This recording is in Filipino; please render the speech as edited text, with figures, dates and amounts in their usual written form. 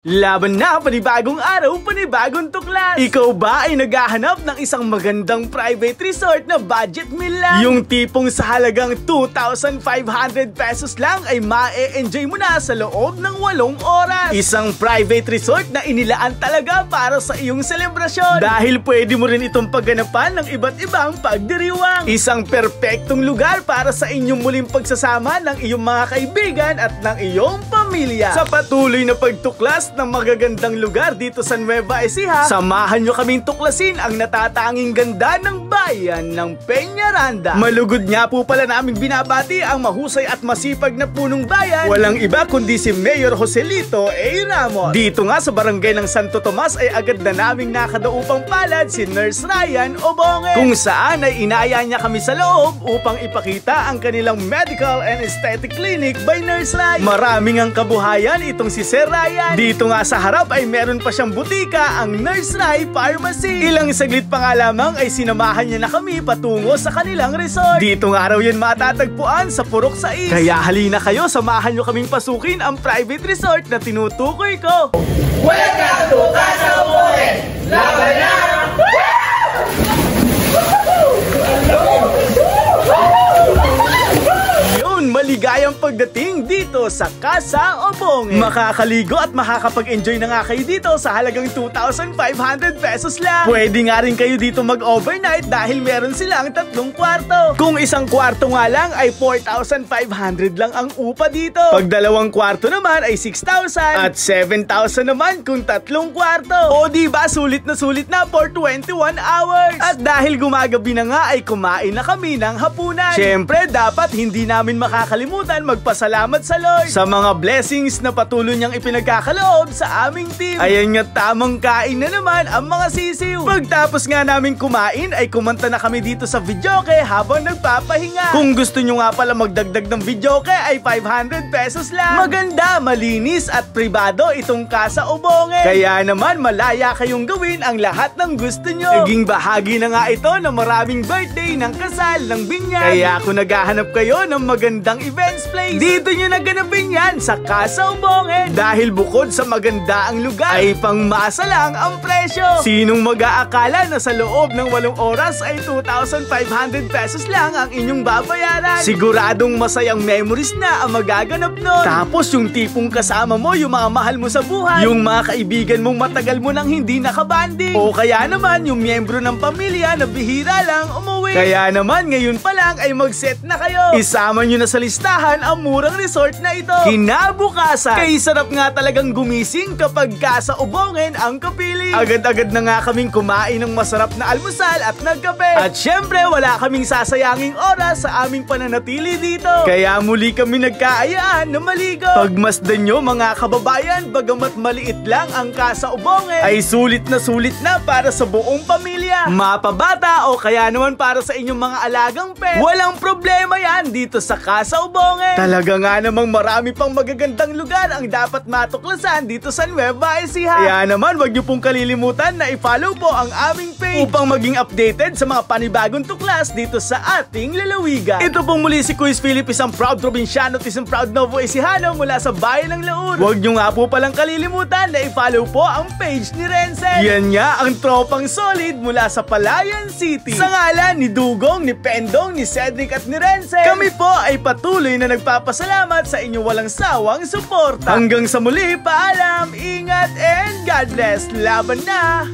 Laban na, panibagong araw, panibagong tuklas. Ikaw ba ay naghahanap ng isang magandang private resort na budget meal lang? Yung tipong sa halagang 2,500 pesos lang ay ma-e-enjoy mo na sa loob ng 8 oras. Isang private resort na inilaan talaga para sa iyong selebrasyon. Dahil pwede mo rin itong pagganapan ng iba't ibang pagdiriwang. Isang perpektong lugar para sa inyong muling pagsasama ng iyong mga kaibigan at ng iyong pamilya. Sa patuloy na pagtuklas ng magagandang lugar dito sa Nueva Ecija, samahan nyo kaming tuklasin ang natatanging ganda ng bayan ng Peñaranda. Malugod nga po pala naming binabati ang mahusay at masipag na punong bayan. Walang iba kundi si Mayor Joselito A. Ramos. Dito nga sa barangay ng Santo Tomas ay agad na naming nakadaupang palad si Nurse Ryan Obonge, kung saan ay inaya niya kami sa loob upang ipakita ang kanilang medical and aesthetic clinic by Nurse Ryan. Maraming ang kabuhayan itong si Sir Ryan. Dito nga sa harap ay meron pa siyang butika, ang Nurse Rai Pharmacy. Ilang saglit pa nga lamang ay sinamahan niya na kami patungo sa kanilang resort. Dito nga raw yan matatagpuan sa Purok 6. Kaya halina kayo, samahan nyo kaming pasukin ang private resort na tinutukoy ko. Welcome to Casa Obonge! Laban na! Maligayang pagdating dito sa Casa Obonge. Makakaligo at makakapag-enjoy na nga kayo dito sa halagang 2,500 pesos lang. Pwede nga rin kayo dito mag-overnight dahil meron silang 3 kwarto. Kung isang kwarto nga lang ay 4,500 lang ang upa dito. Pag 2 kwarto naman ay 6,000 at 7,000 naman kung 3 kwarto. O diba sulit na for 21 hours. At dahil gumagabi na nga ay kumain na kami ng hapunan. Syempre dapat hindi namin makakalimutan magpasalamat sa Lord sa mga blessings na patuloy niyang ipinagkakaloob sa aming team. Ayan nga, tamang kain na naman ang mga sisiw. Pagtapos nga namin kumain ay kumanta na kami dito sa videoke habang nagpapahinga. Kung gusto nyo nga pala magdagdag ng videoke ay 500 pesos lang. Maganda, malinis at pribado itong Casa Obonge. Kaya naman malaya kayong gawin ang lahat ng gusto nyo. Naging bahagi na nga ito ng maraming birthday, ng kasal, ng binyag. Kaya kung naghahanap kayo ng magandang events place, dito nyo naganapin yan sa Casa Obonge. Dahil bukod sa maganda ang lugar, ay pangmasa lang ang presyo. Sinong mag-aakala na sa loob ng 8 oras ay 2,500 pesos lang ang inyong babayaran? Siguradong masayang memories na ang magaganap nun. Tapos yung tipong kasama mo yung mga mahal mo sa buhay, yung mga kaibigan mong matagal mo nang hindi nakabanding, o kaya naman yung miyembro ng pamilya na bihira lang umuwi. Kaya naman ngayon pa lang ay mag-set na kayo. Isama nyo na sa listahan ang murang resort na ito. Kinabukasan, kay sarap nga talagang gumising kapag Casa Obonge ang kapili. Agad-agad na nga kaming kumain ng masarap na almusal at nagkape. At syempre wala kaming sasayanging oras sa aming pananatili dito. Kaya muli kami nagkaayaan na maligo. Pagmasdan nyo mga kababayan, bagamat maliit lang ang Casa Obonge, ay sulit na para sa buong pamilya. Mapabata o kaya naman para sa inyong mga alagang pet. Walang problema yan dito sa Casa Obonge. Talaga nga namang marami pang magagandang lugar ang dapat matuklasan dito sa Nueva Ecija. Kaya naman wag niyo pong kalilimutan na i-follow po ang aming page upang maging updated sa mga panibagong tuklas dito sa ating lalawigan. Ito pong muli si Quiz Philip, isang proud probinsyano at isang proud Novo Ecijano mula sa bayan ng Laur. Wag niyo nga po palang kalilimutan na i-follow po ang page ni Renzel. Yan nga ang tropang solid mula sa Palayan City. Sa ngalan ni Dugong, ni Pendong, ni Cedric at ni Renzel, kami po ay patuloy na nagpapasalamat sa inyong walang sawang suporta. Hanggang sa muli, paalam, ingat, and God bless. Laban na!